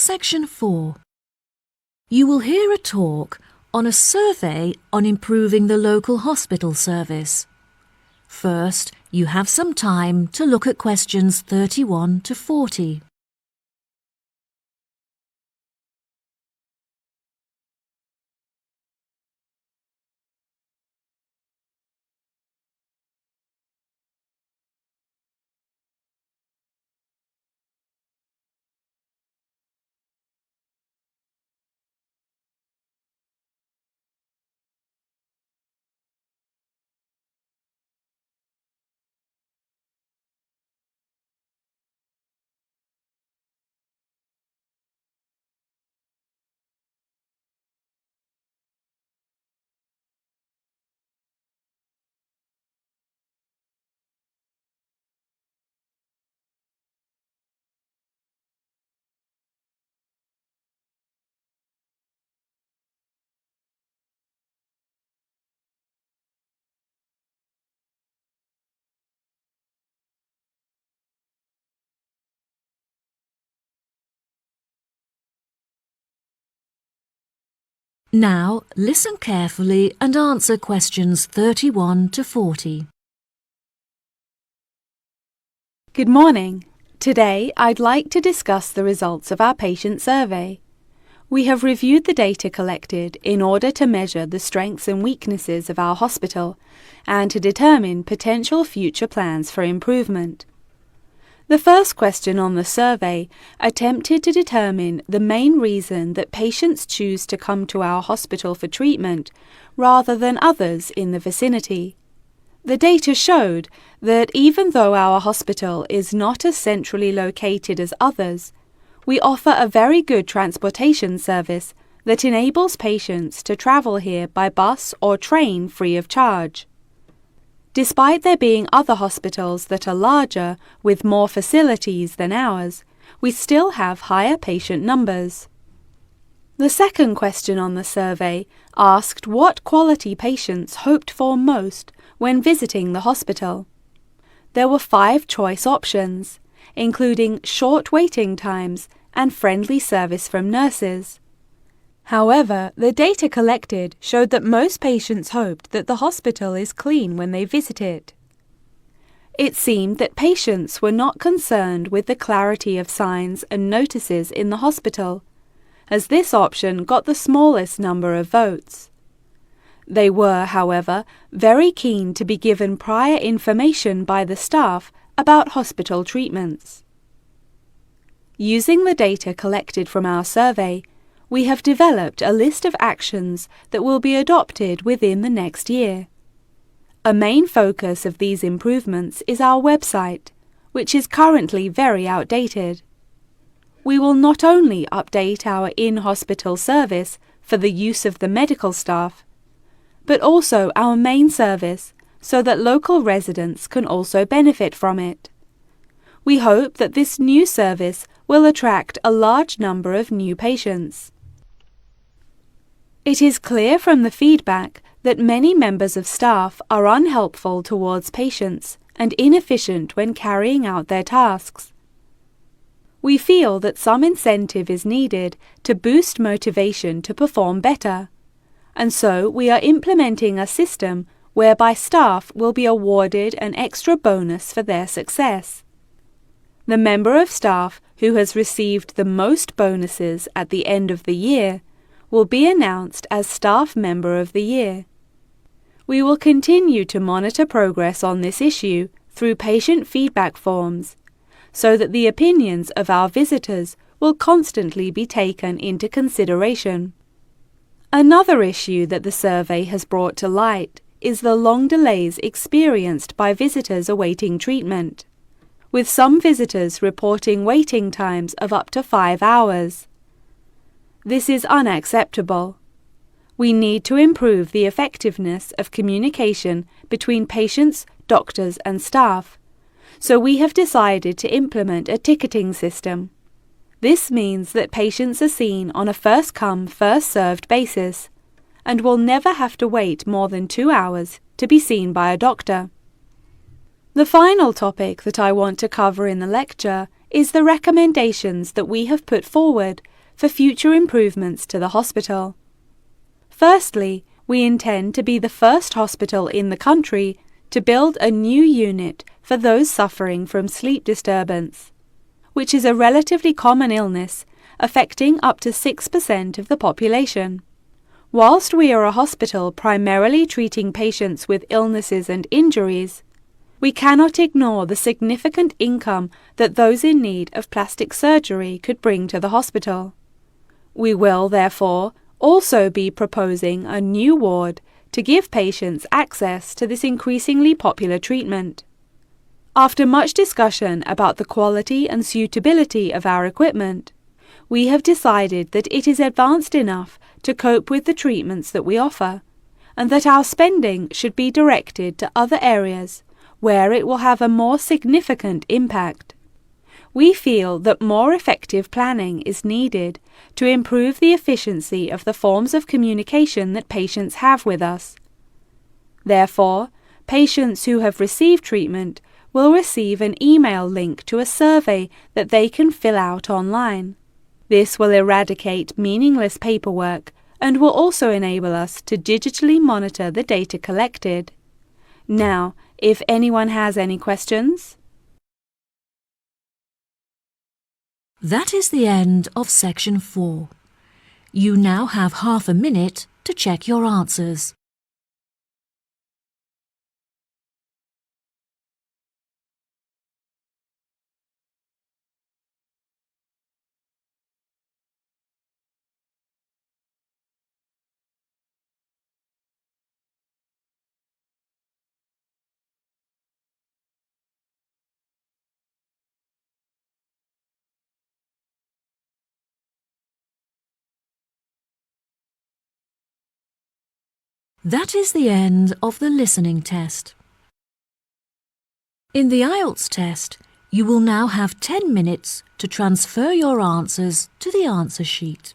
Section 4. You will hear a talk on a survey on improving the local hospital service. First, you have some time to look at questions 31 to 40. Now, listen carefully and answer questions 31 to 40. Good morning. Today, I'd like to discuss the results of our patient survey. We have reviewed the data collected in order to measure the strengths and weaknesses of our hospital and to determine potential future plans for improvement. The first question on the survey attempted to determine the main reason that patients choose to come to our hospital for treatment rather than others in the vicinity. The data showed that even though our hospital is not as centrally located as others, we offer a very good transportation service that enables patients to travel here by bus or train free of charge. Despite there being other hospitals that are larger with more facilities than ours, we still have higher patient numbers. The second question on the survey asked what quality patients hoped for most when visiting the hospital. There were 5 choice options, including short waiting times and friendly service from nurses. However, the data collected showed that most patients hoped that the hospital is clean when they visit it. It seemed that patients were not concerned with the clarity of signs and notices in the hospital, as this option got the smallest number of votes. They were, however, very keen to be given prior information by the staff about hospital treatments. Using the data collected from our survey, we have developed a list of actions that will be adopted within the next year. A main focus of these improvements is our website, which is currently very outdated. We will not only update our in-hospital service for the use of the medical staff, but also our main service so that local residents can also benefit from it. We hope that this new service will attract a large number of new patients. It is clear from the feedback that many members of staff are unhelpful towards patients and inefficient when carrying out their tasks. We feel that some incentive is needed to boost motivation to perform better, and so we are implementing a system whereby staff will be awarded an extra bonus for their success. The member of staff who has received the most bonuses at the end of the year will be announced as Staff Member of the Year. We will continue to monitor progress on this issue through patient feedback forms, so that the opinions of our visitors will constantly be taken into consideration. Another issue that the survey has brought to light is the long delays experienced by visitors awaiting treatment, with some visitors reporting waiting times of up to 5 hours. This is unacceptable. We need to improve the effectiveness of communication between patients, doctors, and staff, so we have decided to implement a ticketing system. This means that patients are seen on a first-come, first-served basis and will never have to wait more than 2 hours to be seen by a doctor. The final topic that I want to cover in the lecture is the recommendations that we have put forward for future improvements to the hospital. Firstly, we intend to be the first hospital in the country to build a new unit for those suffering from sleep disturbance, which is a relatively common illness affecting up to 6% of the population. Whilst we are a hospital primarily treating patients with illnesses and injuries, we cannot ignore the significant income that those in need of plastic surgery could bring to the hospital. We will, therefore, also be proposing a new ward to give patients access to this increasingly popular treatment. After much discussion about the quality and suitability of our equipment, we have decided that it is advanced enough to cope with the treatments that we offer, and that our spending should be directed to other areas where it will have a more significant impact. We feel that more effective planning is needed to improve the efficiency of the forms of communication that patients have with us. Therefore, patients who have received treatment will receive an email link to a survey that they can fill out online. This will eradicate meaningless paperwork and will also enable us to digitally monitor the data collected. Now, if anyone has any questions. That is the end of section 4. You now have half a minute to check your answers. That is the end of the listening test. In the IELTS test, you will now have 10 minutes to transfer your answers to the answer sheet.